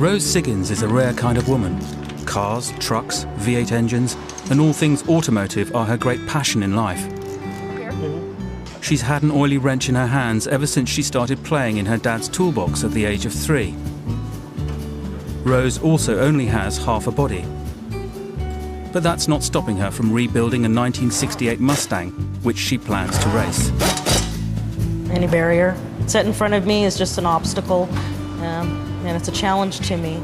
Rose Siggins is a rare kind of woman. Cars, trucks, V8 engines, and all things automotive are her great passion in life. She's had an oily wrench in her hands ever since she started playing in her dad's toolbox at the age of 3. Rose also only has half a body. But that's not stopping her from rebuilding a 1968 Mustang, which she plans to race. Any barrier set in front of me is just an obstacle, and it's a challenge to me.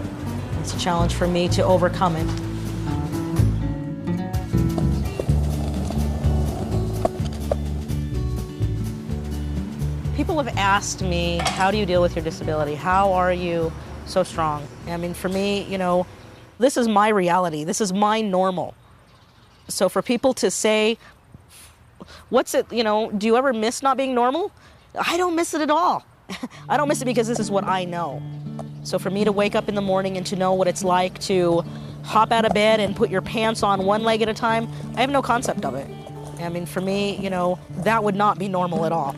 It's a challenge for me to overcome it. People have asked me, how do you deal with your disability? How are you so strong? I mean, for me, you know, this is my reality. This is my normal. So for people to say, what's it, you know, do you ever miss not being normal? I don't miss it at all. I don't miss it because this is what I know. So for me to wake up in the morning and to know what it's like to hop out of bed and put your pants on one leg at a time, I have no concept of it. I mean, for me, you know, that would not be normal at all.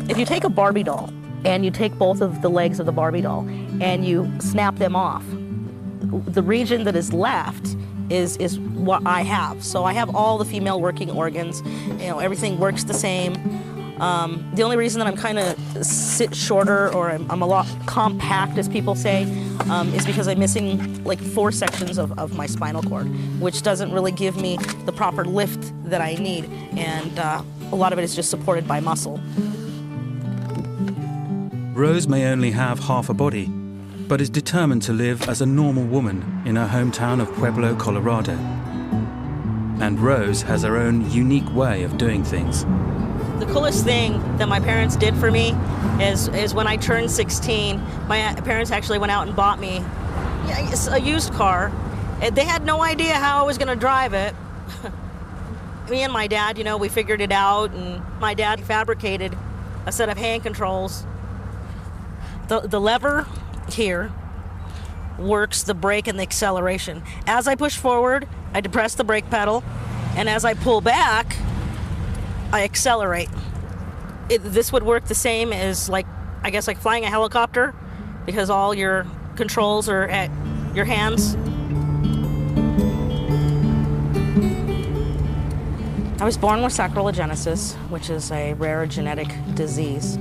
If you take a Barbie doll and you take both of the legs of the Barbie doll and you snap them off, the region that is left is what I have. So I have all the female working organs. You know, everything works the same. The only reason that I'm kind of sit shorter, or I'm a lot compact, as people say, is because I'm missing like 4 sections of my spinal cord, which doesn't really give me the proper lift that I need. And a lot of it is just supported by muscle. Rose may only have half a body, but is determined to live as a normal woman in her hometown of Pueblo, Colorado. And Rose has her own unique way of doing things. The coolest thing that my parents did for me is when I turned 16, my parents actually went out and bought me a used car. They had no idea how I was going to drive it. Me and my dad, you know, we figured it out, and my dad fabricated a set of hand controls. The lever here works the brake and the acceleration. As I push forward, I depress the brake pedal, and as I pull back, I accelerate. This would work the same as, like, I guess, like flying a helicopter, because all your controls are at your hands. I was born with sacralogenesis, which is a rare genetic disease.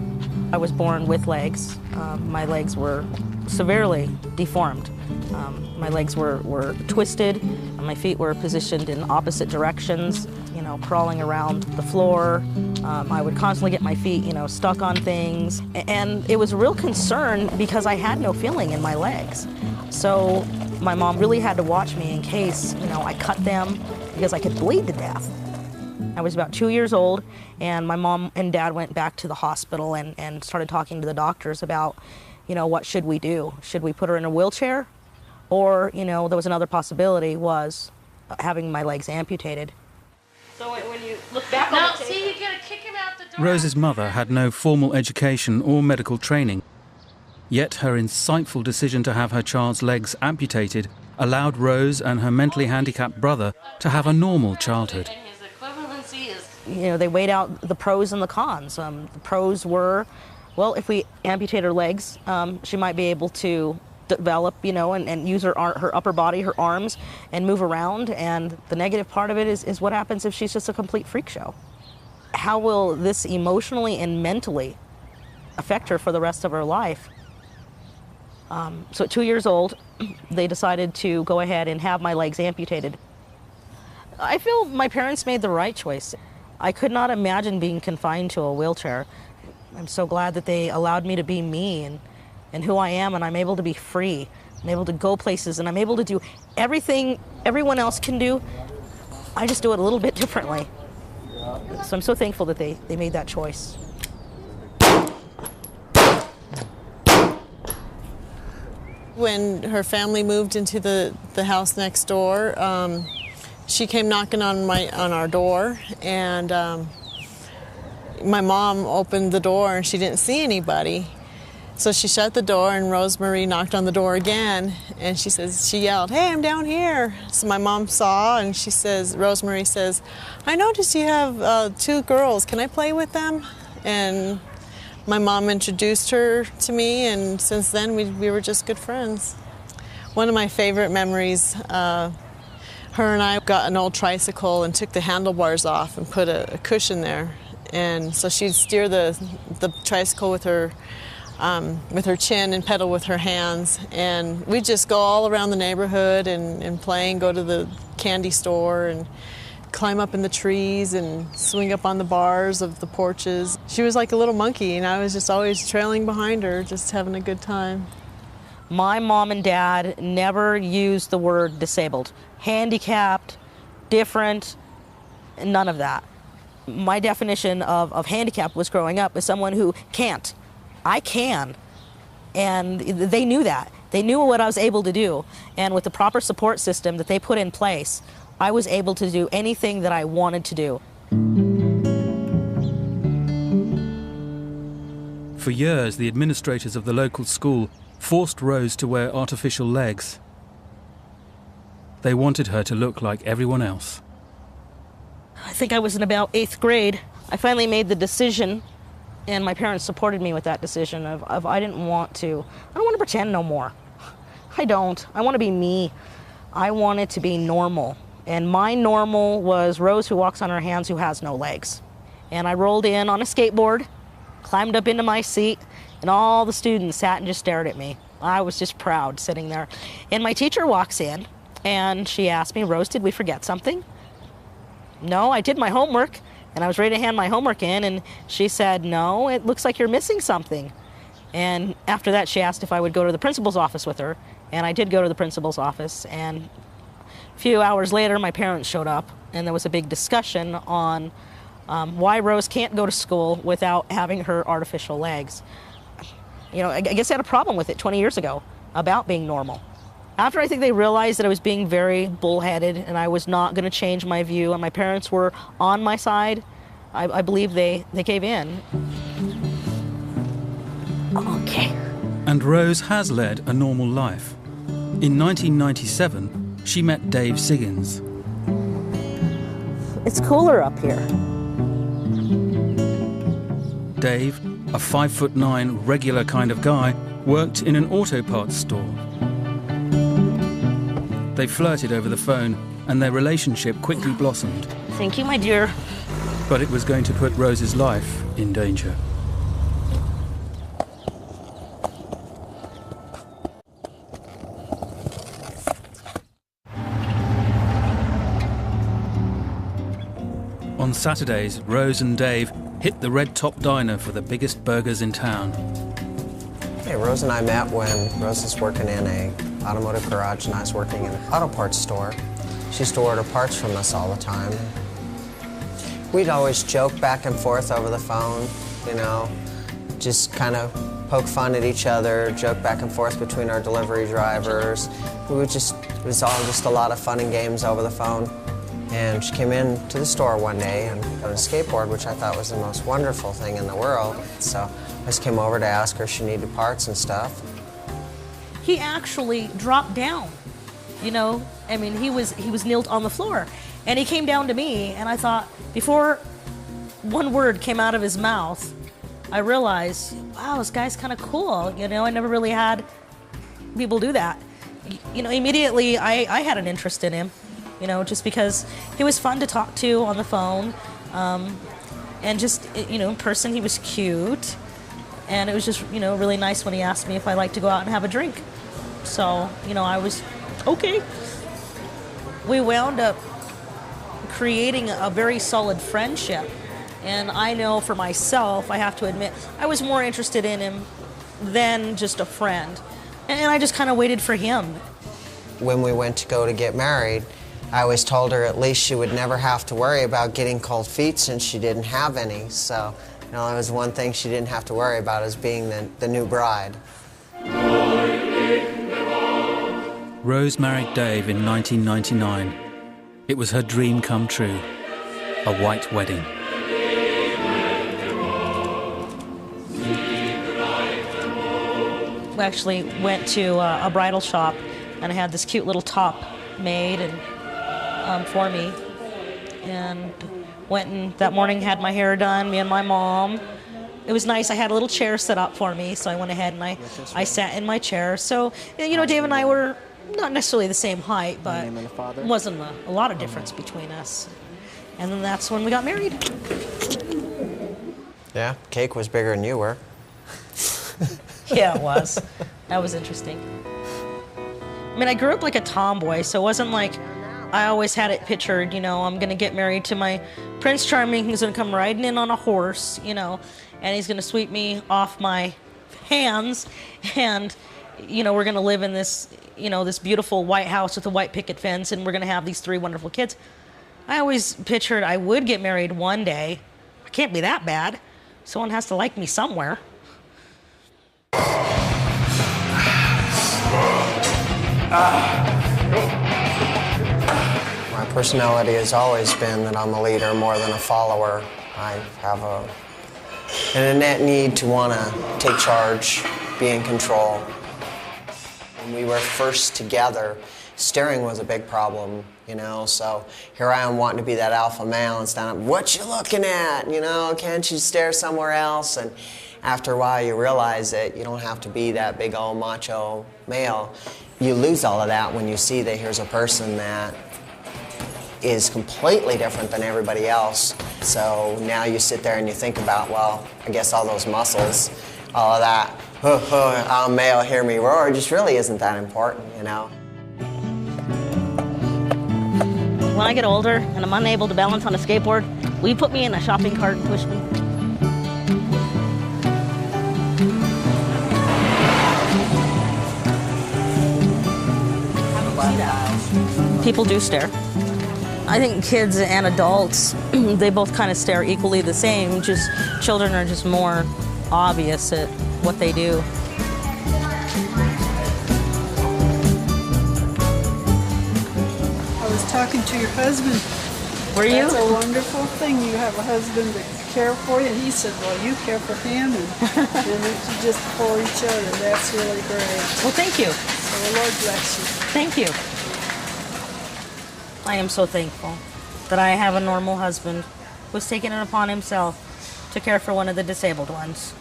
I was born with legs. My legs were severely deformed. My legs were twisted, and my feet were positioned in opposite directions, you know, crawling around the floor. I would constantly get my feet, you know, stuck on things. And it was a real concern because I had no feeling in my legs. So my mom really had to watch me in case, you know, I cut them, because I could bleed to death. I was about 2 years old, and my mom and dad went back to the hospital and started talking to the doctors about, you know, what should we do? Should we put her in a wheelchair? Or, you know, there was another possibility, was having my legs amputated. So when you look back on the tape, see, you gotta kick him out the door. Rose's mother had no formal education or medical training. Yet her insightful decision to have her child's legs amputated allowed Rose and her mentally handicapped brother to have a normal childhood. You know, they weighed out the pros and the cons. The pros were, well, if we amputate her legs, she might be able to develop, you know, and use her upper body, her arms, and move around. And the negative part of it is what happens if she's just a complete freak show. How will this emotionally and mentally affect her for the rest of her life? So at 2 years old, they decided to go ahead and have my legs amputated. I feel my parents made the right choice. I could not imagine being confined to a wheelchair. I'm so glad that they allowed me to be me and who I am, and I'm able to be free. I'm able to go places, and I'm able to do everything everyone else can do. I just do it a little bit differently. So I'm so thankful that they made that choice. When her family moved into the house next door, she came knocking on our door, and my mom opened the door and she didn't see anybody. So she shut the door, and Rosemary knocked on the door again, and she yelled, "Hey, I'm down here." So my mom saw, and Rosemary says, "I noticed you have 2 girls. Can I play with them?" And my mom introduced her to me, and since then we were just good friends. One of my favorite memories, her and I got an old tricycle and took the handlebars off and put a cushion there. And so she'd steer the tricycle with her chin and pedal with her hands. And we'd just go all around the neighborhood and play and go to the candy store and climb up in the trees and swing up on the bars of the porches. She was like a little monkey, and I was just always trailing behind her, just having a good time. My mom and dad never used the word disabled. Handicapped, different, none of that. My definition of handicap was growing up as someone who can't. I can. And they knew that. They knew what I was able to do. And with the proper support system that they put in place, I was able to do anything that I wanted to do. For years, the administrators of the local school forced Rose to wear artificial legs. They wanted her to look like everyone else. I think I was in about 8th grade. I finally made the decision, and my parents supported me with that decision of I don't want to pretend no more. I don't. I want to be me. I wanted to be normal. And my normal was Rose who walks on her hands who has no legs. And I rolled in on a skateboard, climbed up into my seat, and all the students sat and just stared at me. I was just proud sitting there. And my teacher walks in, and she asked me, "Rose, did we forget something?" "No, I did my homework." And I was ready to hand my homework in, and she said, "No, it looks like you're missing something." And after that, she asked if I would go to the principal's office with her. And I did go to the principal's office. And a few hours later, my parents showed up, and there was a big discussion on why Rose can't go to school without having her artificial legs. You know, I guess I had a problem with it 20 years ago about being normal. After I think they realized that I was being very bullheaded and I was not going to change my view, and my parents were on my side, I believe they gave in. Okay. And Rose has led a normal life. In 1997, she met Dave Siggins. It's cooler up here. Dave, a 5'9" regular kind of guy, worked in an auto parts store. They flirted over the phone, and their relationship quickly blossomed. Thank you, my dear. But it was going to put Rose's life in danger. On Saturdays, Rose and Dave hit the Red Top Diner for the biggest burgers in town. Hey, Rose and I met when Rose was working in an automotive garage and I was working in an auto parts store. She used to order parts from us all the time. We'd always joke back and forth over the phone, you know, just kind of poke fun at each other, joke back and forth between our delivery drivers. It was all just a lot of fun and games over the phone. And she came in to the store one day and on a skateboard, which I thought was the most wonderful thing in the world. So I just came over to ask her if she needed parts and stuff. He actually dropped down, you know. I mean, he was kneeled on the floor, and he came down to me, and I thought, before one word came out of his mouth, I realized, wow, this guy's kind of cool, you know. I never really had people do that. You know, immediately I had an interest in him, you know, just because he was fun to talk to on the phone, and just, you know, in person he was cute, and it was just, you know, really nice when he asked me if I liked to go out and have a drink. So, you know, I was okay. We wound up creating a very solid friendship, and I know for myself, I have to admit, I was more interested in him than just a friend, and I just kind of waited for him. When we went to go to get married, I always told her at least she would never have to worry about getting cold feet since she didn't have any. So, you know, that was one thing she didn't have to worry about, as being the new bride. Rose married Dave in 1999. It was her dream come true, a white wedding. We actually went to a bridal shop, and I had this cute little top made and for me. And went and that morning had my hair done, me and my mom. It was nice. I had a little chair set up for me, so I went ahead and I sat in my chair. So, you know, Dave and I were not necessarily the same height, but wasn't a lot of difference between us. And then that's when we got married. Yeah, cake was bigger than you were. Yeah, it was. That was interesting. I mean, I grew up like a tomboy, so it wasn't like I always had it pictured, you know, I'm going to get married to my Prince Charming, who's going to come riding in on a horse, you know, and he's going to sweep me off my hands, and, you know, we're going to live in this, you know, this beautiful white house with a white picket fence, and we're going to have these 3 wonderful kids. I always pictured I would get married one day. I can't be that bad. Someone has to like me somewhere. My personality has always been that I'm a leader more than a follower. I have an innate need to want to take charge, be in control. When we were first together, staring was a big problem, you know, so here I am wanting to be that alpha male and stand up, what you looking at, you know, can't you stare somewhere else? And after a while you realize that you don't have to be that big old macho male. You lose all of that when you see that here's a person that is completely different than everybody else. So now you sit there and you think about, well, I guess all those muscles, all of that, I'm male, hear me roar, just really isn't that important, you know. When I get older and I'm unable to balance on a skateboard, will you put me in a shopping cart and push me? People do stare. I think kids and adults, they both kind of stare equally the same, just children are just more obvious at what they do. I was talking to your husband. Were you? That's a wonderful thing. You have a husband to care for you. And he said, well, you care for him, and you just for each other. That's really great. Well, thank you. So the Lord bless you. Thank you. I am so thankful that I have a normal husband who's taken it upon himself to care for one of the disabled ones.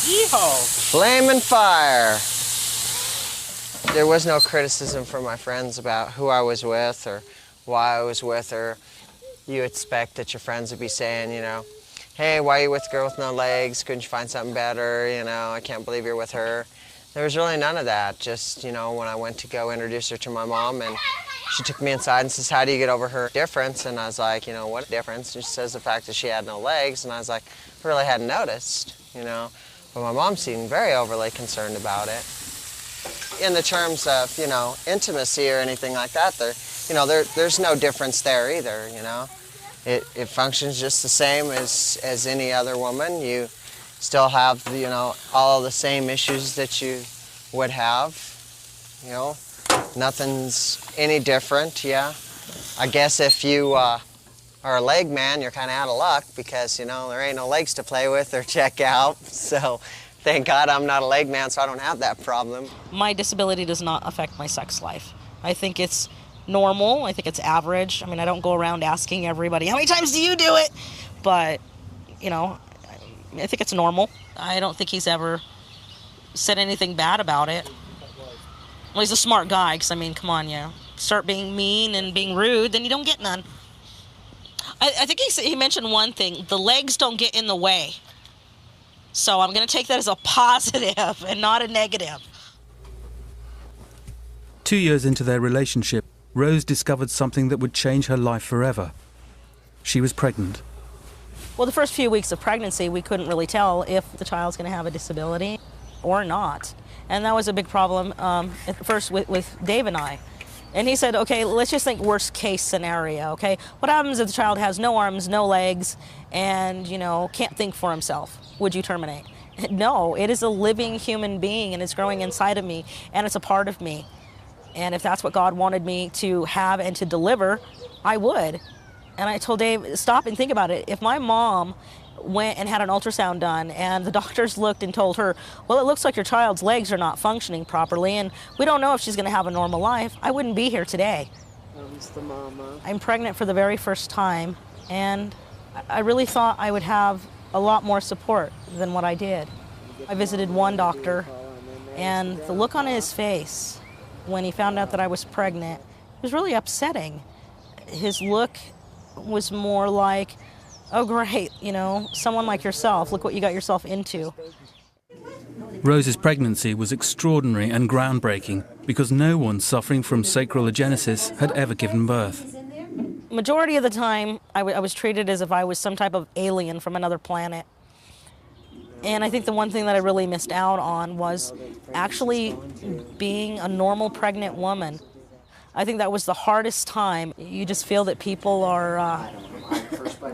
Yeehaw! Flame and fire! There was no criticism from my friends about who I was with or why I was with her. You expect that your friends would be saying, you know, hey, why are you with a girl with no legs? Couldn't you find something better? You know, I can't believe you're with her. There was really none of that. Just, you know, when I went to go introduce her to my mom, and she took me inside and says, how do you get over her difference? And I was like, you know, what difference? And she says the fact that she had no legs. And I was like, I really hadn't noticed, you know. But my mom seemed very overly concerned about it. In the terms of, you know, intimacy or anything like that, there's no difference there either, you know. It functions just the same as any other woman. You still have, you know, all the same issues that you would have, you know. Nothing's any different, yeah. I guess if you are a leg man, you're kind of out of luck because, you know, there ain't no legs to play with or check out. So thank God I'm not a leg man, so I don't have that problem. My disability does not affect my sex life. I think it's normal. I think it's average. I mean, I don't go around asking everybody, how many times do you do it? But, you know, I think it's normal. I don't think he's ever said anything bad about it. Well, he's a smart guy, because, I mean, come on, yeah. Start being mean and being rude, then you don't get none. I think he mentioned one thing. The legs don't get in the way. So I'm going to take that as a positive and not a negative. 2 years into their relationship, Rose discovered something that would change her life forever. She was pregnant. Well, the first few weeks of pregnancy, we couldn't really tell if the child's going to have a disability or not. And that was a big problem at first with Dave and I. And he said, okay, let's just think worst case scenario, okay? What happens if the child has no arms, no legs, and, you know, can't think for himself? Would you terminate? No, it is a living human being, and it's growing inside of me, and it's a part of me. And if that's what God wanted me to have and to deliver, I would. And I told Dave, stop and think about it. If my mom went and had an ultrasound done and the doctors looked and told her, well, it looks like your child's legs are not functioning properly and we don't know if she's going to have a normal life, I wouldn't be here today. The mama. I'm pregnant for the very first time, and I really thought I would have a lot more support than what I did. I visited one doctor, and the look on his face when he found out that I was pregnant was really upsetting. His look was more like, oh great, you know, someone like yourself, look what you got yourself into. Rose's pregnancy was extraordinary and groundbreaking because no one suffering from sacral agenesis had ever given birth. Majority of the time, I was treated as if I was some type of alien from another planet. And I think the one thing that I really missed out on was actually being a normal pregnant woman. I think that was the hardest time. You just feel that people are,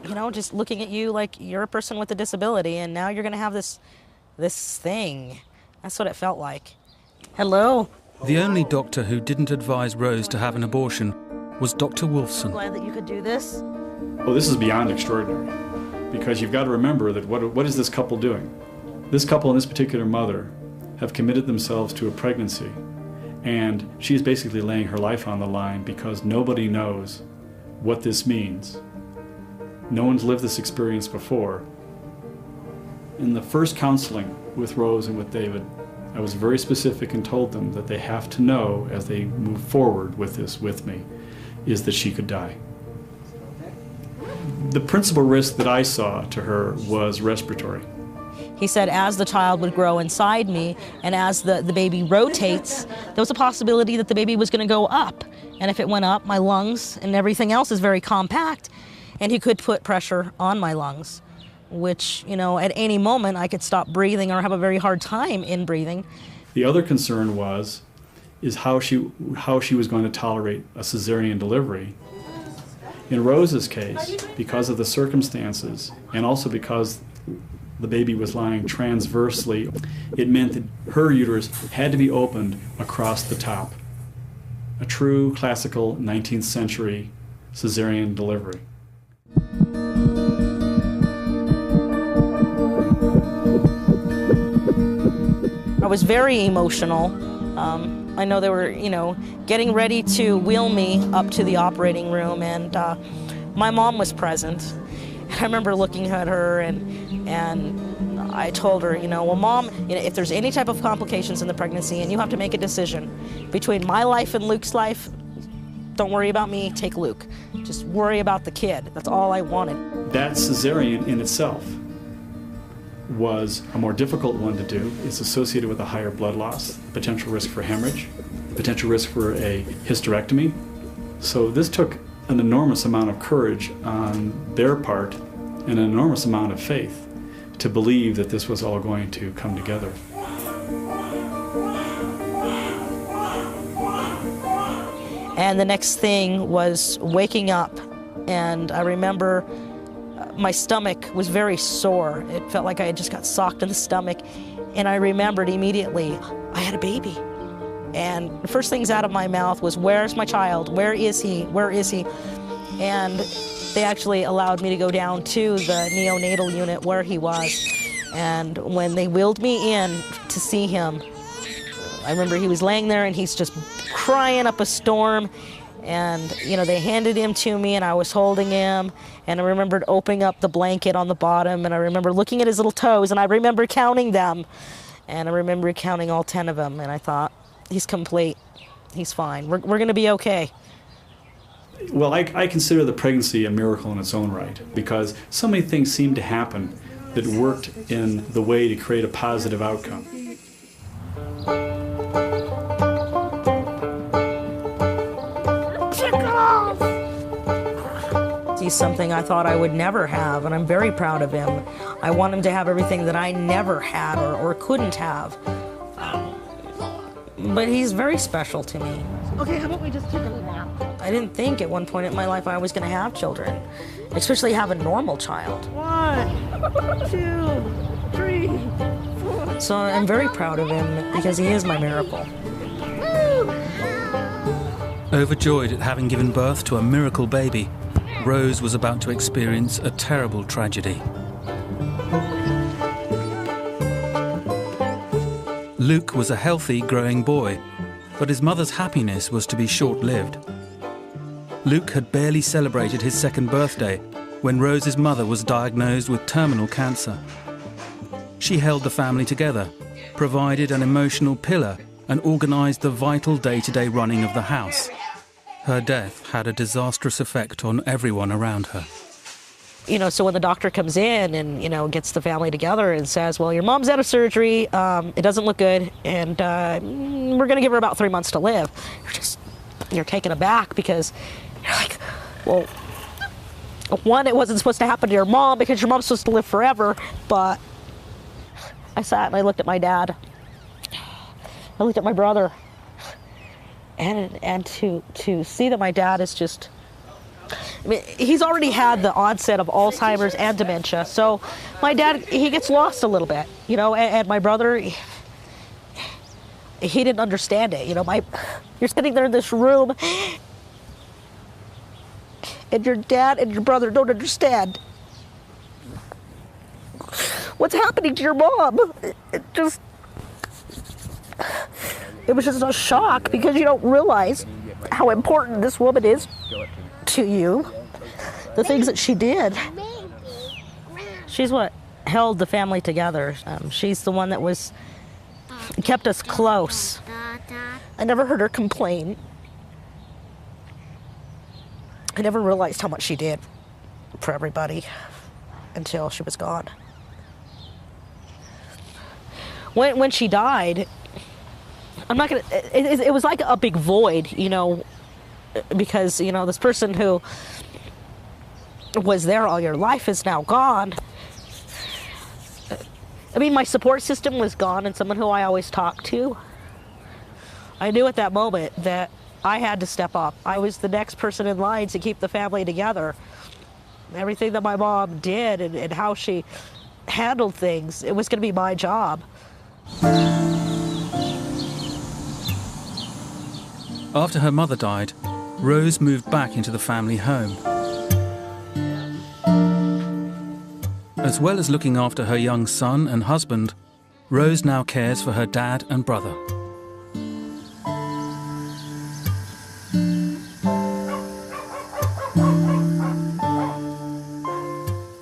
you know, just looking at you like you're a person with a disability, and now you're going to have this thing. That's what it felt like. Hello. The only doctor who didn't advise Rose to have an abortion was Dr. Wolfson. Glad that you could do this. Well, this is beyond extraordinary, because you've got to remember that what is this couple doing? This couple and this particular mother have committed themselves to a pregnancy, and she is basically laying her life on the line because nobody knows what this means. No one's lived this experience before. In the first counseling with Rose and with David, I was very specific and told them that they have to know as they move forward with this with me is that she could die. The principal risk that I saw to her was respiratory. He said as the child would grow inside me and as the baby rotates, there was a possibility that the baby was going to go up. And if it went up, my lungs and everything else is very compact, and he could put pressure on my lungs, which, you know, at any moment I could stop breathing or have a very hard time in breathing. The other concern is how she was going to tolerate a cesarean delivery. In Rose's case, because of the circumstances and also because the baby was lying transversely, it meant that her uterus had to be opened across the top. A true classical 19th century cesarean delivery. I was very emotional. I know they were, you know, getting ready to wheel me up to the operating room, and my mom was present. I remember looking at her and I told her, you know, well, Mom, you know, if there's any type of complications in the pregnancy and you have to make a decision between my life and Luke's life, don't worry about me, take Luke. Just worry about the kid. That's all I wanted. That cesarean in itself was a more difficult one to do. It's associated with a higher blood loss, potential risk for hemorrhage, potential risk for a hysterectomy. So this took an enormous amount of courage on their part and an enormous amount of faith to believe that this was all going to come together. And the next thing was waking up, and I remember my stomach was very sore. It felt like I had just got socked in the stomach, and I remembered immediately I had a baby. And the first things out of my mouth was, where's my child? Where is he? Where is he? And they actually allowed me to go down to the neonatal unit where he was. And when they wheeled me in to see him, I remember he was laying there and he's just crying up a storm. And, you know, they handed him to me and I was holding him. And I remembered opening up the blanket on the bottom, and I remember looking at his little toes, and I remember counting them. And I remember counting all 10 of them, and I thought, he's complete. He's fine. We're going to be okay. Well, I consider the pregnancy a miracle in its own right, because so many things seemed to happen that worked in the way to create a positive outcome. He's something I thought I would never have, and I'm very proud of him. I want him to have everything that I never had or couldn't have. But he's very special to me. Okay, how about we just take a nap? I didn't think at one point in my life I was going to have children, especially have a normal child. 1, 2, 3, 4. So I'm very proud of him because he is my miracle. Overjoyed at having given birth to a miracle baby, Rose was about to experience a terrible tragedy. Luke was a healthy, growing boy, but his mother's happiness was to be short-lived. Luke had barely celebrated his second birthday when Rose's mother was diagnosed with terminal cancer. She held the family together, provided an emotional pillar, and organised the vital day-to-day running of the house. Her death had a disastrous effect on everyone around her. You know, so when the doctor comes in and, you know, gets the family together and says, well, your mom's out of surgery, it doesn't look good, and we're going to give her about 3 months to live. You're taken aback because you're like, well, one, it wasn't supposed to happen to your mom because your mom's supposed to live forever, but I sat and I looked at my dad. I looked at my brother. And to see that my dad is just, I mean, he's already had the onset of Alzheimer's and dementia. So my dad, he gets lost a little bit, you know, and my brother, he didn't understand it. You know, you're sitting there in this room and your dad and your brother don't understand what's happening to your mom. It was just a shock because you don't realize how important this woman is to you, the things that she did. She's what held the family together. She's the one that kept us close. I never heard her complain. I never realized how much she did for everybody until she was gone. When she died, I'm not gonna, it was like a big void, you know, because, you know, this person who was there all your life is now gone. I mean, my support system was gone and someone who I always talked to. I knew at that moment that I had to step up. I was the next person in line to keep the family together. Everything that my mom did and how she handled things, it was gonna be my job. After her mother died, Rose moved back into the family home. As well as looking after her young son and husband, Rose now cares for her dad and brother.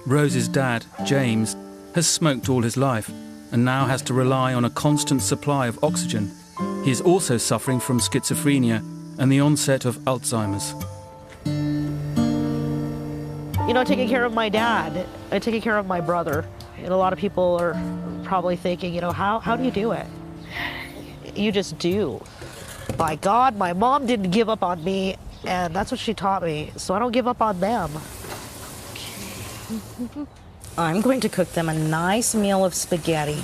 Rose's dad, James, has smoked all his life and now has to rely on a constant supply of oxygen. He is also suffering from schizophrenia and the onset of Alzheimer's. You know, taking care of my dad, and taking care of my brother. And a lot of people are probably thinking, you know, how do you do it? You just do. By God, my mom didn't give up on me, and that's what she taught me, so I don't give up on them. I'm going to cook them a nice meal of spaghetti.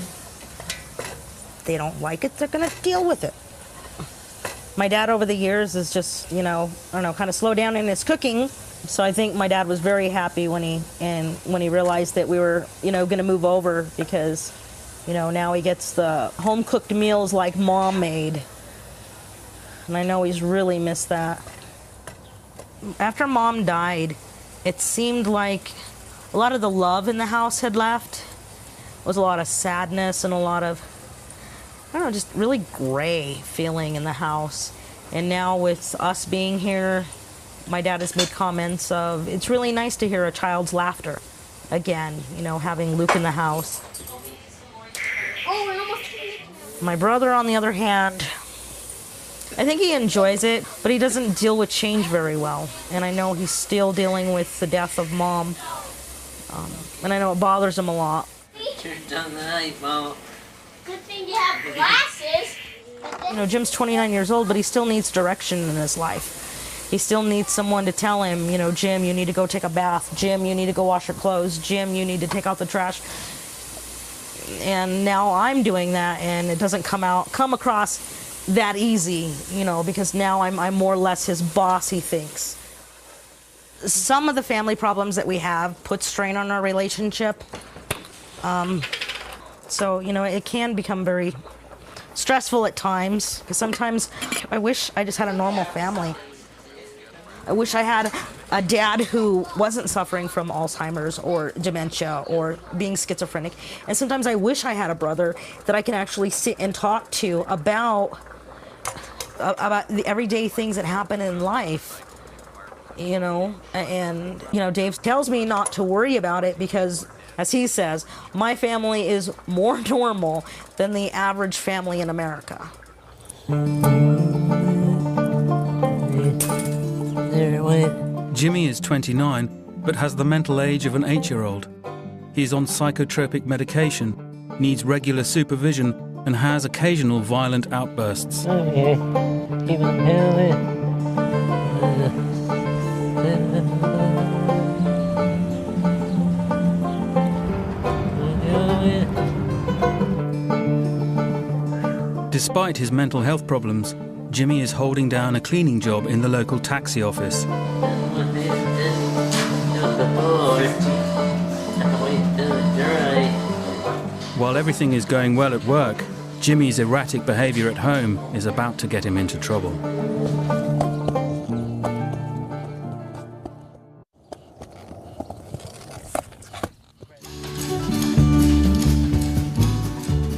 If they don't like it, they're gonna deal with it. My dad over the years is just, you know, I don't know, kind of slowed down in his cooking. So I think my dad was very happy when he realized that we were, you know, gonna move over because, you know, now he gets the home cooked meals like mom made. And I know he's really missed that. After mom died, it seemed like a lot of the love in the house had left. It was a lot of sadness and a lot of, I don't know, just really gray feeling in the house. And now with us being here, my dad has made comments of, it's really nice to hear a child's laughter again, you know, having Luke in the house. My brother, on the other hand, I think he enjoys it, but he doesn't deal with change very well. And I know he's still dealing with the death of mom. And I know it bothers him a lot. Turn down the light, Mama. Good thing you have glasses. You know, Jim's 29 years old, but he still needs direction in his life. He still needs someone to tell him, you know, Jim, you need to go take a bath. Jim, you need to go wash your clothes. Jim, you need to take out the trash. And now I'm doing that, and it doesn't come across that easy, you know, because now I'm more or less his boss, he thinks. Some of the family problems that we have put strain on our relationship. So, you know, it can become very stressful at times. Sometimes I wish I just had a normal family. I wish I had a dad who wasn't suffering from Alzheimer's or dementia or being schizophrenic. And sometimes I wish I had a brother that I could actually sit and talk to about the everyday things that happen in life, you know. And, you know, Dave tells me not to worry about it because, as he says, my family is more normal than the average family in America. Jimmy is 29, but has the mental age of an 8-year-old. He is on psychotropic medication, needs regular supervision, and has occasional violent outbursts. Despite his mental health problems, Jimmy is holding down a cleaning job in the local taxi office. While everything is going well at work, Jimmy's erratic behavior at home is about to get him into trouble.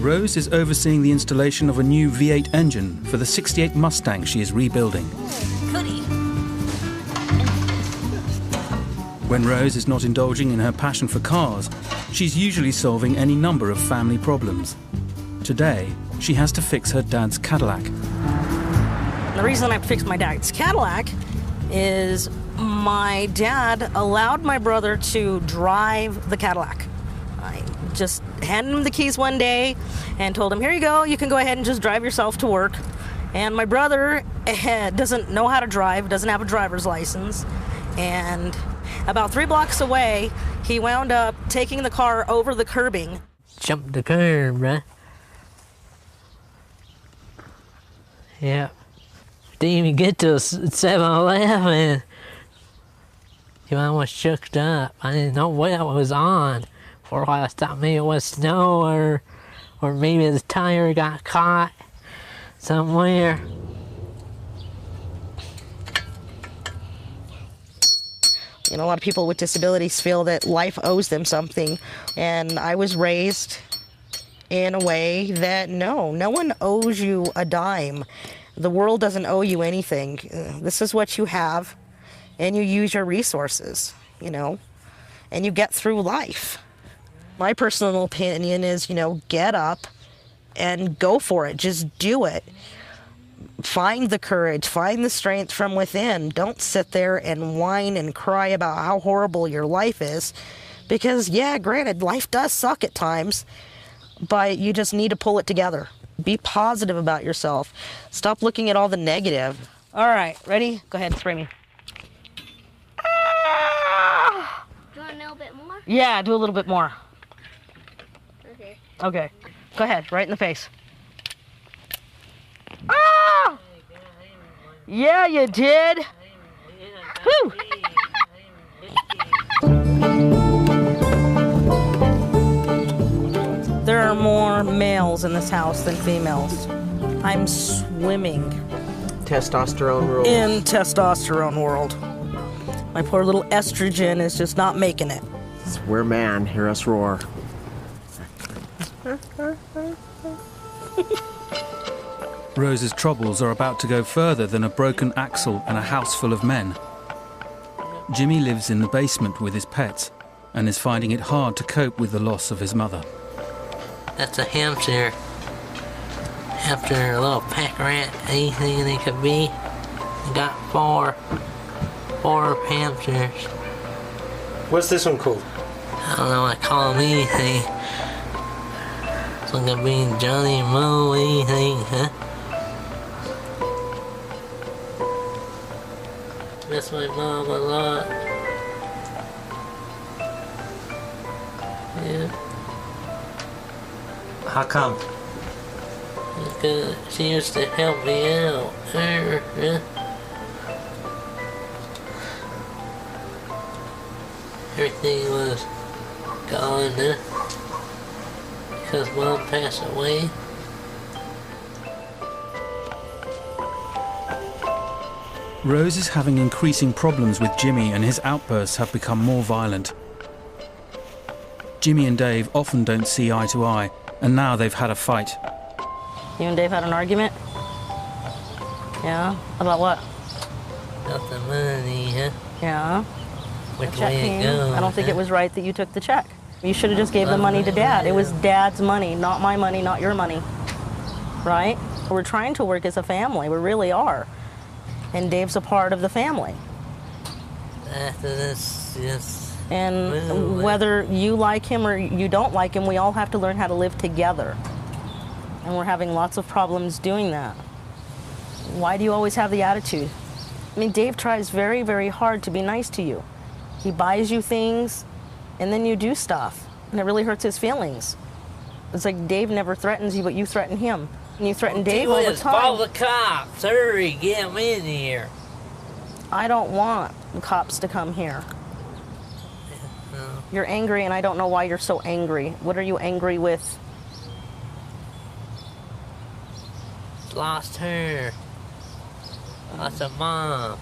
Rose is overseeing the installation of a new V8 engine for the '68 Mustang she is rebuilding. Goody. When Rose is not indulging in her passion for cars, she's usually solving any number of family problems. Today, she has to fix her dad's Cadillac. The reason I fixed my dad's Cadillac is my dad allowed my brother to drive the Cadillac. I just handed him the keys one day and told him, here you go, you can go ahead and just drive yourself to work. And my brother doesn't know how to drive, doesn't have a driver's license, and about 3 blocks away, he wound up taking the car over the curbing. Jumped the curb, bruh. Yeah. Didn't even get to 7-Eleven. He almost shook up. I didn't know what I was on. For a while I thought maybe it was snow or maybe the tire got caught somewhere. You know, a lot of people with disabilities feel that life owes them something, and I was raised in a way that no one owes you a dime. The world doesn't owe you anything. This is what you have, and you use your resources, you know, and you get through life. My personal opinion is, you know, get up and go for it. Just do it. Find the courage, find the strength from within. Don't sit there and whine and cry about how horrible your life is. Because, yeah, granted, life does suck at times, but you just need to pull it together. Be positive about yourself. Stop looking at all the negative. All right, ready? Go ahead, spray me. Do you want a little bit more? Yeah, do a little bit more. Okay. Okay, go ahead, right in the face. Ah! Yeah, you did. Whew. There are more males in this house than females. I'm swimming Testosterone rules. in testosterone world. My poor little estrogen is just not making it. We're man, hear us roar. Rose's troubles are about to go further than a broken axle and a house full of men. Jimmy lives in the basement with his pets and is finding it hard to cope with the loss of his mother. That's a hamster. After a little pack rat, anything they could be. I got four hamsters. What's this one called? I don't know, I call them anything. It's like a being Johnny and Mo, anything, huh? Miss my mom a lot. Yeah. How come? Because she used to help me out. Yeah. Everything was gone, because Mom passed away. Rose is having increasing problems with Jimmy, and his outbursts have become more violent. Jimmy and Dave often don't see eye to eye, and now they've had a fight. You and Dave had an argument? Yeah? About what? About the money, huh? Yeah. Which Check way came. it goes, I don't think it huh? was right that you took the check. You should have just gave the money to Dad. It was Dad's money, not my money, not your money. Right? We're trying to work as a family. We really are. And Dave's a part of the family. After this, yes. And whether you like him or you don't like him, we all have to learn how to live together. And we're having lots of problems doing that. Why do you always have the attitude? I mean, Dave tries very, very hard to be nice to you. He buys you things, and then you do stuff, and it really hurts his feelings. It's like Dave never threatens you, but you threaten him. And you threaten Dave all the time. Call the cops. Hurry, get him in here. I don't want the cops to come here. You're angry, and I don't know why you're so angry. What are you angry with? Lost her. Lost a mom.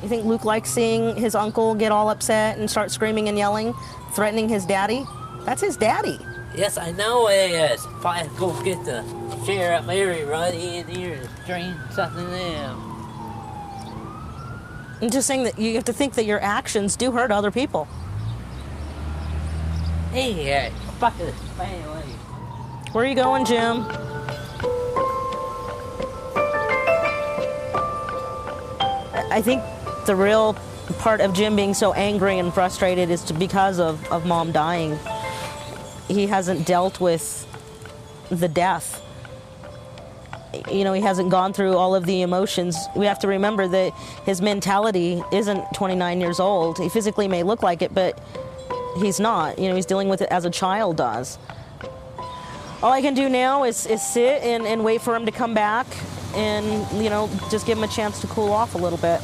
You think Luke likes seeing his uncle get all upset and start screaming and yelling, threatening his daddy? That's his daddy. Yes, I know it is. If I go get the sheriff, everybody in here and strain something out. I'm just saying that you have to think that your actions do hurt other people. Hey, fuck this family. Where are you going, Jim? I think the real part of Jim being so angry and frustrated is because of Mom dying. He hasn't dealt with the death. You know, he hasn't gone through all of the emotions. We have to remember that his mentality isn't 29 years old. He physically may look like it, but he's not. You know, he's dealing with it as a child does. All I can do now is sit and wait for him to come back and, you know, just give him a chance to cool off a little bit.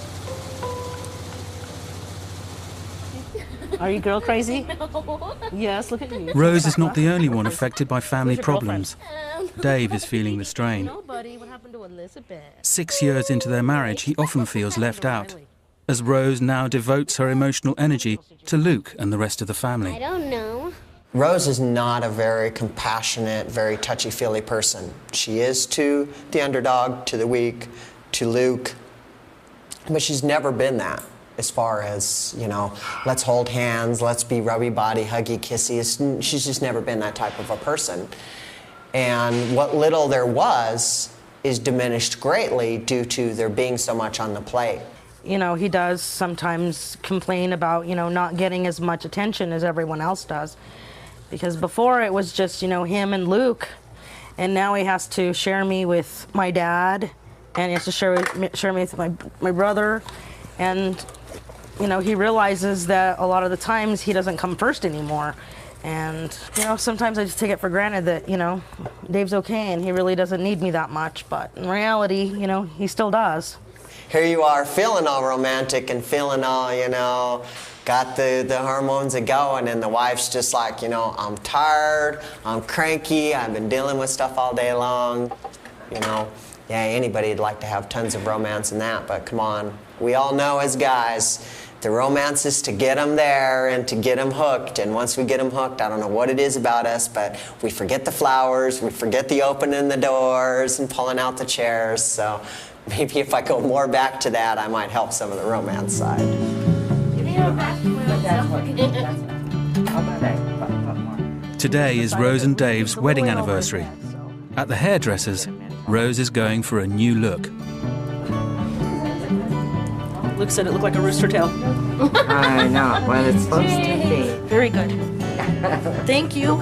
Are you girl crazy? No. Yes, look at you. Rose is not the only one affected by family problems. Dave is feeling the strain. No, buddy, what happened to Elizabeth? 6 years into their marriage, he often feels left out, as Rose now devotes her emotional energy to Luke and the rest of the I family. don't know. Rose is not a very compassionate, very touchy-feely person. She is to the underdog, to the weak, to Luke, but she's never been that as far as, you know, let's hold hands, let's be rubby body, huggy, kissy. She's just never been that type of a person. And what little there was is diminished greatly due to there being so much on the plate. You know, he does sometimes complain about, you know, not getting as much attention as everyone else does. Because before it was just, you know, him and Luke, and now he has to share me with my dad, and he has to share me with my brother, and, you know, he realizes that a lot of the times he doesn't come first anymore. And, you know, sometimes I just take it for granted that, you know, Dave's okay and he really doesn't need me that much, but in reality, you know, he still does. Here you are feeling all romantic and feeling all, you know, got the hormones a-going, and the wife's just like, you know, I'm tired, I'm cranky, I've been dealing with stuff all day long. You know, yeah, anybody'd like to have tons of romance in that, but come on. We all know as guys, the romance is to get them there and to get them hooked, and once we get them hooked, I don't know what it is about us, but we forget the flowers, we forget the opening the doors and pulling out the chairs, so maybe if I go more back to that, I might help some of the romance side. Today is Rose and Dave's wedding anniversary. At the hairdresser's, Rose is going for a new look. Luke said it looked like a rooster tail. I know what it's supposed to be. Very good. Thank you.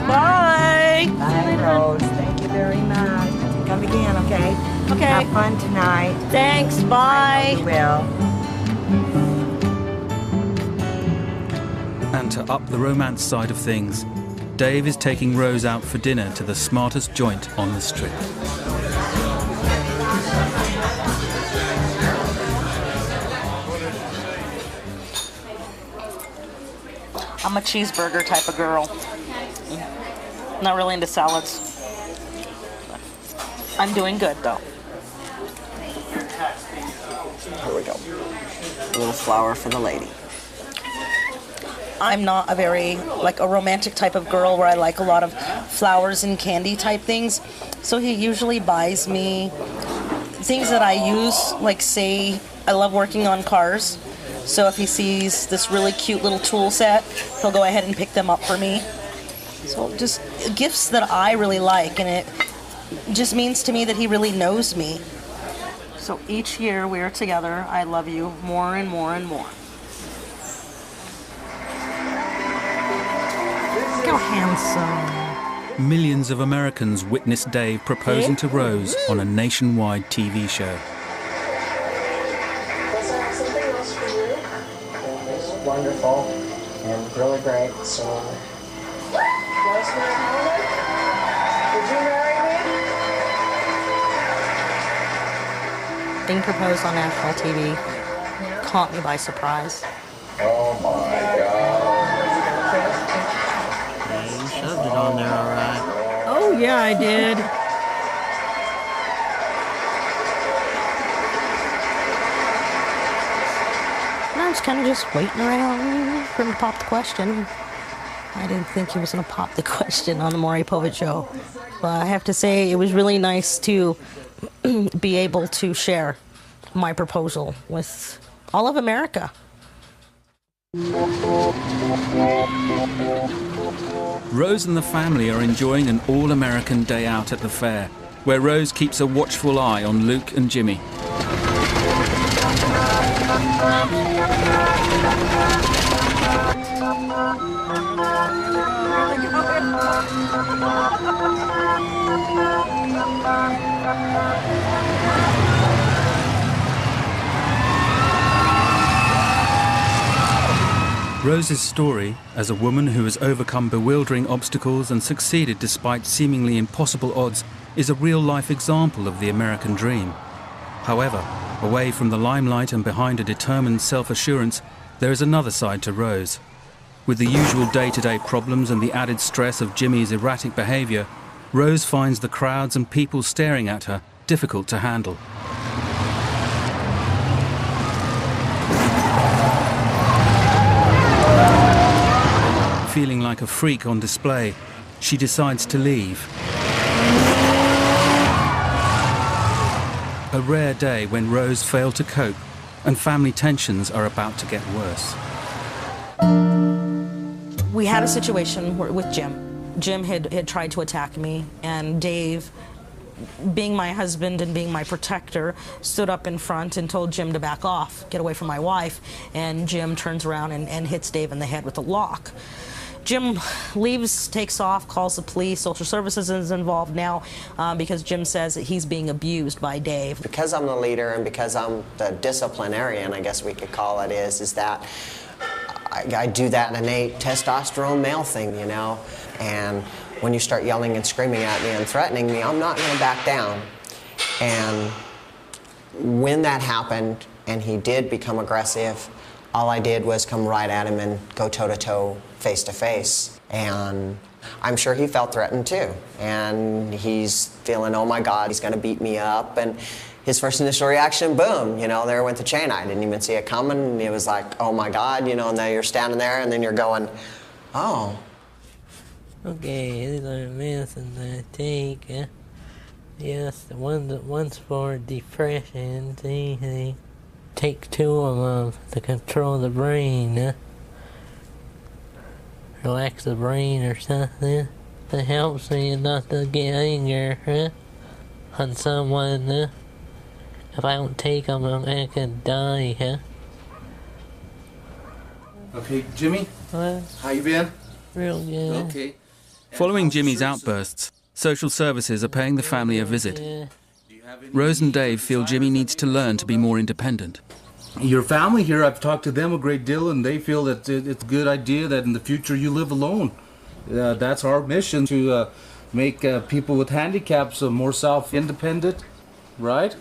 Bye. Bye, Rose. Thank you very much. Come again, okay? Okay. Have fun tonight. Thanks. Bye. I will. And to up the romance side of things, Dave is taking Rose out for dinner to the smartest joint on the strip. I'm a cheeseburger type of girl. Not really into salads. I'm doing good though. Here we go. A little flour for the lady. I'm not a very, like, a romantic type of girl where I like a lot of flowers and candy type things. So he usually buys me things that I use, like, say, I love working on cars. So if he sees this really cute little tool set, he'll go ahead and pick them up for me. So just gifts that I really like, and it just means to me that he really knows me. So each year we're together, I love you more and more and more. Look how handsome. Millions of Americans witnessed Dave proposing to Rose on a nationwide TV show. Does I have something else for you? It's wonderful and really great. So, Rosemary, would you marry me? Being proposed on national TV caught me by surprise. Oh my God. You shoved it on there, all right. Oh yeah, I did. And I was kind of just waiting around for him to pop the question. I didn't think he was going to pop the question on the Maury Povich show. But I have to say, it was really nice to be able to share my proposal with all of America. Rose and the family are enjoying an all-American day out at the fair, where Rose keeps a watchful eye on Luke and Jimmy. Rose's story, as a woman who has overcome bewildering obstacles and succeeded despite seemingly impossible odds, is a real-life example of the American dream. However, away from the limelight and behind a determined self-assurance, there is another side to Rose. With the usual day-to-day problems and the added stress of Jimmy's erratic behavior, Rose finds the crowds and people staring at her difficult to handle. Feeling like a freak on display, she decides to leave. A rare day when Rose failed to cope and family tensions are about to get worse. We had a situation with Jim. Jim had tried to attack me, and Dave, being my husband and being my protector, stood up in front and told Jim to back off, get away from my wife, and Jim turns around and hits Dave in the head with a lock. Jim leaves, takes off, calls the police. Social services is involved now because Jim says that he's being abused by Dave. Because I'm the leader and because I'm the disciplinarian, I guess we could call it, is that I do that innate testosterone male thing, you know? And when you start yelling and screaming at me and threatening me, I'm not going to back down. And when that happened and he did become aggressive, all I did was come right at him and go toe-to-toe, face-to-face. And I'm sure he felt threatened too. And he's feeling, oh my God, he's gonna beat me up. And his first initial reaction, boom, you know, there went the chain. I didn't even see it coming. And it was like, oh my God, you know, and then you're standing there and then you're going, oh. Okay, these are medicines I take. Yes, the one's for depression. See, take 2 of them to control the brain. Relax the brain or something. That helps me not to get anger on someone. If I don't take them, I could die. Okay, Jimmy? What? How you been? Real good. Okay. Following Jimmy's outbursts, social services are paying the family a visit. Rose and Dave feel Jimmy needs to learn to be more independent. Your family here, I've talked to them a great deal, and they feel that it's a good idea that in the future you live alone. That's our mission, to make people with handicaps more self-independent, right?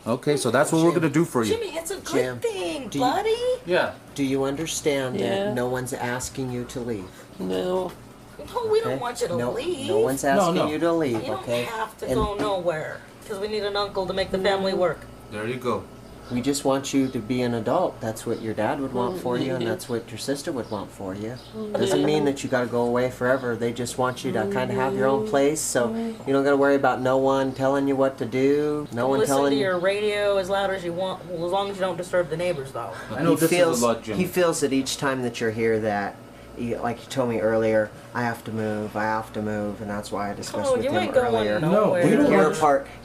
Okay, so that's what we're going to do for you. Jimmy, it's a good thing, buddy. Yeah. Do you understand Yeah. that no one's asking you to leave? No. No, we don't Okay? want you to leave. No one's asking you to leave, You don't okay? have to go nowhere, because we need an uncle to make the family work. There you go. We just want you to be an adult. That's what your dad would want for you, and that's what your sister would want for you. Doesn't mean that you got to go away forever. They just want you to kind of have your own place, so you don't got to worry about no one telling you what to do. No one telling you. Listen to your radio as loud as you want, well, as long as you don't disturb the neighbors, though. I know this is a lot, Jim. He feels that each time that you're here that, like you told me earlier, I have to move, and that's why I discussed with you him ain't going earlier. nowhere. No, we don't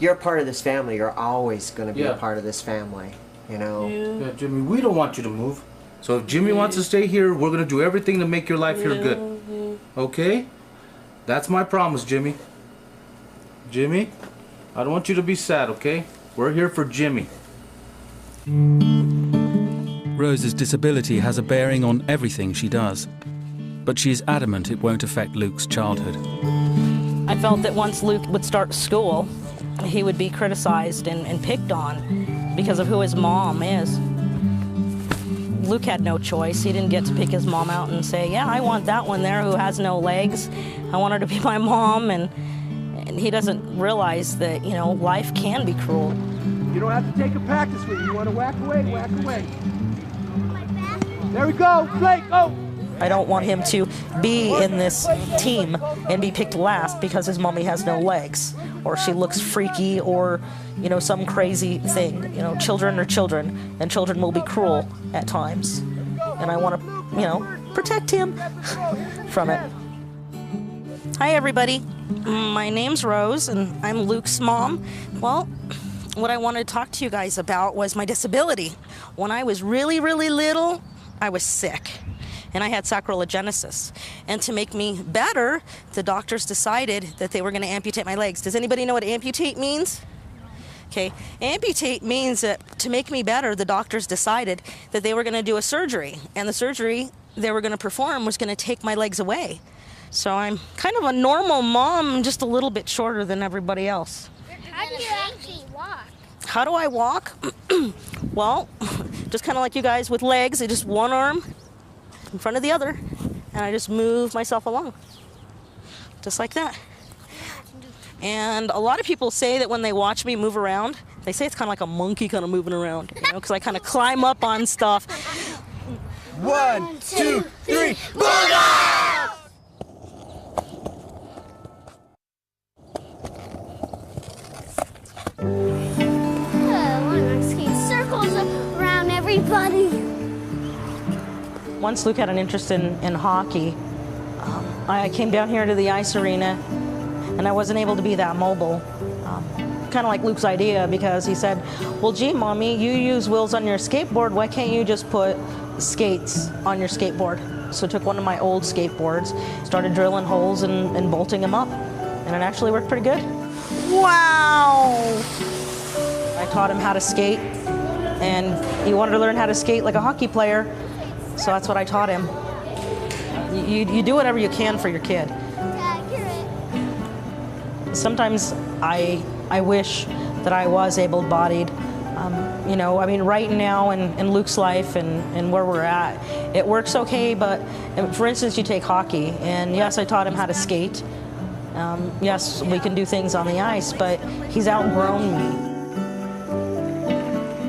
You're a part of this family. You're always going to be Yeah. a part of this family, you know? Yeah, Jimmy, we don't want you to move. So if Jimmy wants to stay here, we're going to do everything to make your life here good. Okay? That's my promise, Jimmy. Jimmy, I don't want you to be sad, okay? We're here for Jimmy. Rose's disability has a bearing on everything she does, but she is adamant it won't affect Luke's childhood. I felt that once Luke would start school, he would be criticized and picked on because of who his mom is. Luke had no choice. He didn't get to pick his mom out and say, yeah, I want that one there who has no legs. I want her to be my mom. And he doesn't realize that, you know, life can be cruel. You don't have to take a practice with you. You want to whack away, whack away. There we go, play, go! I don't want him to be in this team and be picked last because his mommy has no legs, or she looks freaky, or, you know, some crazy thing. You know, children are children, and children will be cruel at times. And I want to, you know, protect him from it. Hi, everybody. My name's Rose, and I'm Luke's mom. Well, what I wanted to talk to you guys about was my disability. When I was really, really little, I was sick, and I had sacroiligenesis. And to make me better, the doctors decided that they were going to amputate my legs. Does anybody know what amputate means? Okay, amputate means that to make me better, the doctors decided that they were going to do a surgery, and the surgery they were going to perform was going to take my legs away. So I'm kind of a normal mom, just a little bit shorter than everybody else. How do you actually walk? How do I walk? Well, just kind of like you guys with legs. I just one arm in front of the other, and I just move myself along, just like that. And a lot of people say that when they watch me move around, they say it's kind of like a monkey kind of moving around, you know, because I kind of climb up on stuff. 1, 2, 3, booyah! Circles around everybody. Once Luke had an interest in hockey, I came down here to the ice arena, and I wasn't able to be that mobile. Kind of like Luke's idea, because he said, well, gee, Mommy, you use wheels on your skateboard. Why can't you just put skates on your skateboard? So I took one of my old skateboards, started drilling holes and bolting them up, and it actually worked pretty good. Wow! I taught him how to skate, and he wanted to learn how to skate like a hockey player, so that's what I taught him. You do whatever you can for your kid. Sometimes I wish that I was able-bodied. You know, I mean, right now in Luke's life and where we're at, it works okay, but for instance, you take hockey, and yes, I taught him how to skate. Yes, we can do things on the ice, but he's outgrown me.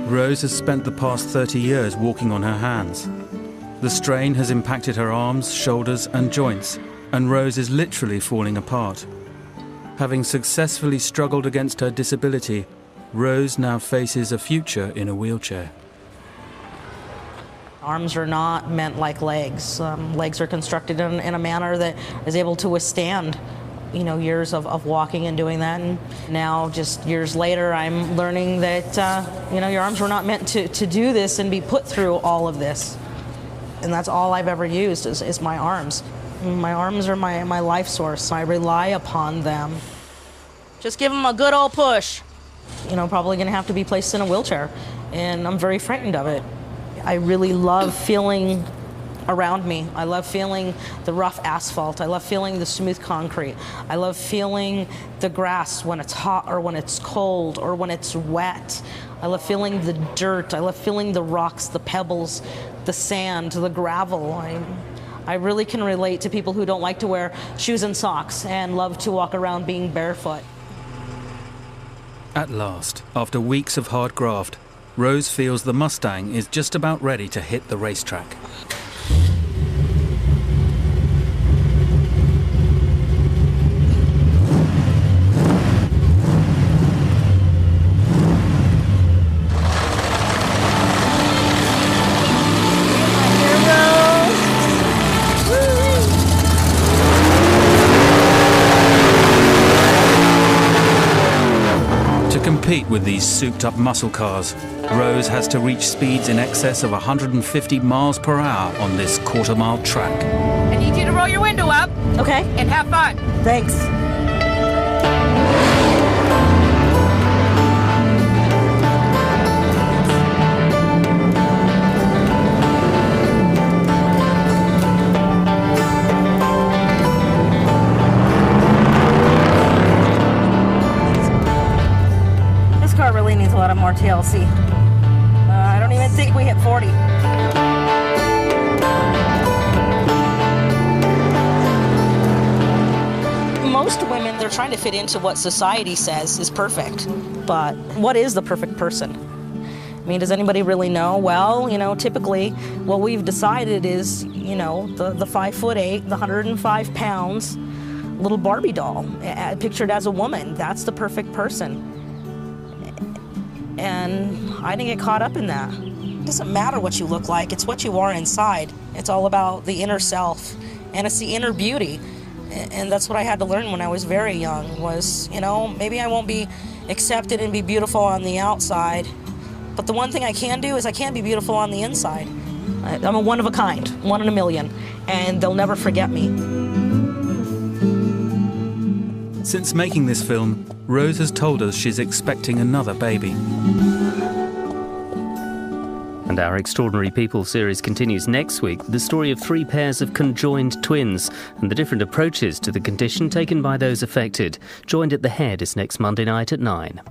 Rose has spent the past 30 years walking on her hands. The strain has impacted her arms, shoulders and joints, and Rose is literally falling apart. Having successfully struggled against her disability, Rose now faces a future in a wheelchair. Arms are not meant like legs. Legs are constructed in a manner that is able to withstand, you know, years of walking and doing that. And now, just years later, I'm learning that, you know, your arms were not meant to do this and be put through all of this. And that's all I've ever used is my arms. My arms are my life source. I rely upon them. Just give them a good old push. You know, probably gonna have to be placed in a wheelchair, and I'm very frightened of it. I really love feeling around me. I love feeling the rough asphalt. I love feeling the smooth concrete. I love feeling the grass when it's hot or when it's cold or when it's wet. I love feeling the dirt. I love feeling the rocks, the pebbles, the sand, the gravel. I really can relate to people who don't like to wear shoes and socks and love to walk around being barefoot. At last, after weeks of hard graft, Rose feels the Mustang is just about ready to hit the racetrack. Compete with these souped-up muscle cars, Rose has to reach speeds in excess of 150 miles per hour on this quarter-mile track. I need you to roll your window up. Okay. And have fun. Thanks. Really needs a lot of more TLC. I don't even think we hit 40. Most women, they're trying to fit into what society says is perfect. But what is the perfect person? I mean, does anybody really know? Well, you know, typically what we've decided is, you know, the 5'8", the 105 pounds little Barbie doll, pictured as a woman. That's the perfect person. And I didn't get caught up in that. It doesn't matter what you look like, it's what you are inside. It's all about the inner self, and it's the inner beauty. And that's what I had to learn when I was very young, was, you know, maybe I won't be accepted and be beautiful on the outside, but the one thing I can do is I can be beautiful on the inside. I'm a one of a kind, one in a million, and they'll never forget me. Since making this film, Rose has told us she's expecting another baby. And our Extraordinary People series continues next week with the story of 3 pairs of conjoined twins and the different approaches to the condition taken by those affected. Joined at the Head is next Monday night at 9.